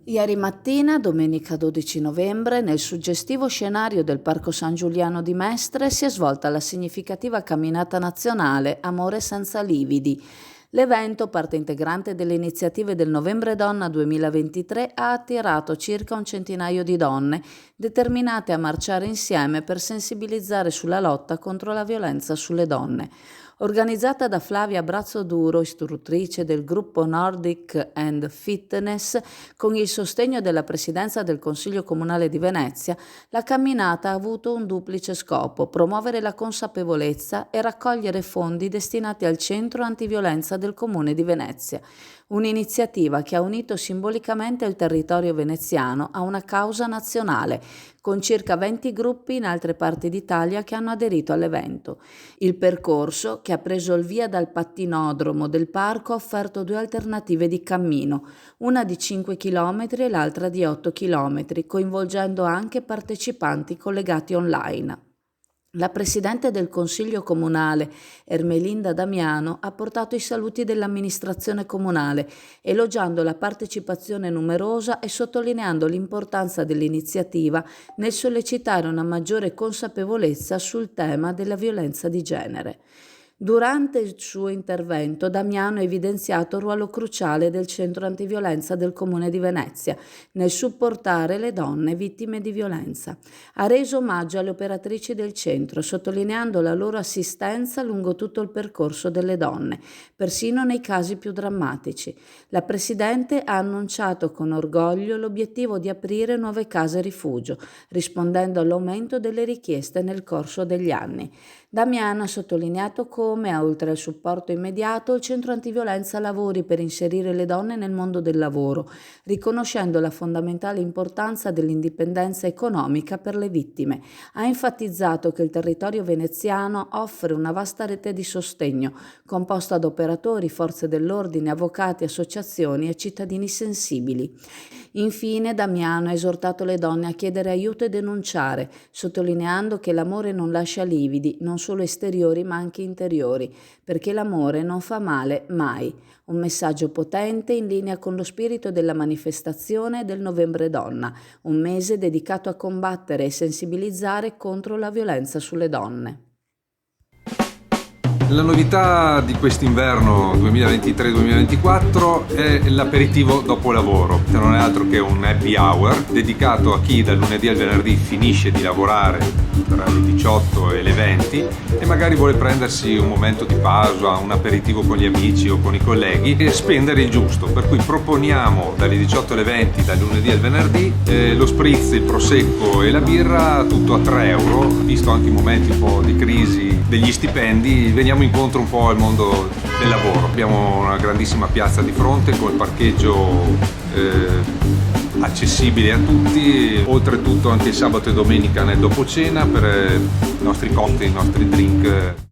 Ieri mattina, domenica 12 novembre, nel suggestivo scenario del Parco San Giuliano di Mestre si è svolta la significativa camminata nazionale Amore senza lividi. L'evento, parte integrante delle iniziative del Novembre Donna 2023, ha attirato circa un centinaio di donne, determinate a marciare insieme per sensibilizzare sulla lotta contro la violenza sulle donne. Organizzata da Flavia Brazzoduro, istruttrice del gruppo Nordic and Fitness, con il sostegno della Presidenza del Consiglio Comunale di Venezia, la camminata ha avuto un duplice scopo: promuovere la consapevolezza e raccogliere fondi destinati al Centro Antiviolenza del Comune di Venezia, un'iniziativa che ha unito simbolicamente il territorio veneziano a una causa nazionale, con circa 20 gruppi in altre parti d'Italia che hanno aderito all'evento. Il percorso, che ha preso il via dal pattinodromo del parco, ha offerto due alternative di cammino, una di 5 km e l'altra di 8 km, coinvolgendo anche partecipanti collegati online. La Presidente del Consiglio Comunale, Ermelinda Damiano, ha portato i saluti dell'amministrazione comunale, elogiando la partecipazione numerosa e sottolineando l'importanza dell'iniziativa nel sollecitare una maggiore consapevolezza sul tema della violenza di genere. Durante il suo intervento, Damiano ha evidenziato il ruolo cruciale del Centro Antiviolenza del Comune di Venezia nel supportare le donne vittime di violenza. Ha reso omaggio alle operatrici del centro, sottolineando la loro assistenza lungo tutto il percorso delle donne, persino nei casi più drammatici. La Presidente ha annunciato con orgoglio l'obiettivo di aprire nuove case rifugio, rispondendo all'aumento delle richieste nel corso degli anni. Damiano ha sottolineato come, oltre al supporto immediato, il Centro Antiviolenza lavori per inserire le donne nel mondo del lavoro, riconoscendo la fondamentale importanza dell'indipendenza economica per le vittime. Ha enfatizzato che il territorio veneziano offre una vasta rete di sostegno, composta da operatori, forze dell'ordine, avvocati, associazioni e cittadini sensibili. Infine, Damiano ha esortato le donne a chiedere aiuto e denunciare, sottolineando che l'amore non lascia lividi, non solo esteriori ma anche interiori, perché l'amore non fa male mai. Un messaggio potente in linea con lo spirito della manifestazione del Novembre Donna, un mese dedicato a combattere e sensibilizzare contro la violenza sulle donne. La novità di quest'inverno 2023-2024 è l'aperitivo dopo lavoro, che non è altro che un happy hour dedicato a chi dal lunedì al venerdì finisce di lavorare tra le 18 e le 20 e magari vuole prendersi un momento di pausa, un aperitivo con gli amici o con i colleghi e spendere il giusto, per cui proponiamo dalle 18 alle 20 dal lunedì al venerdì lo spritz, il prosecco e la birra tutto a 3 euro, visto anche i momenti un po' di crisi degli stipendi, veniamo incontro un po' al mondo del lavoro. Abbiamo una grandissima piazza di fronte col parcheggio accessibile a tutti, oltretutto anche il sabato e domenica nel dopocena per i nostri cocktail, i nostri drink.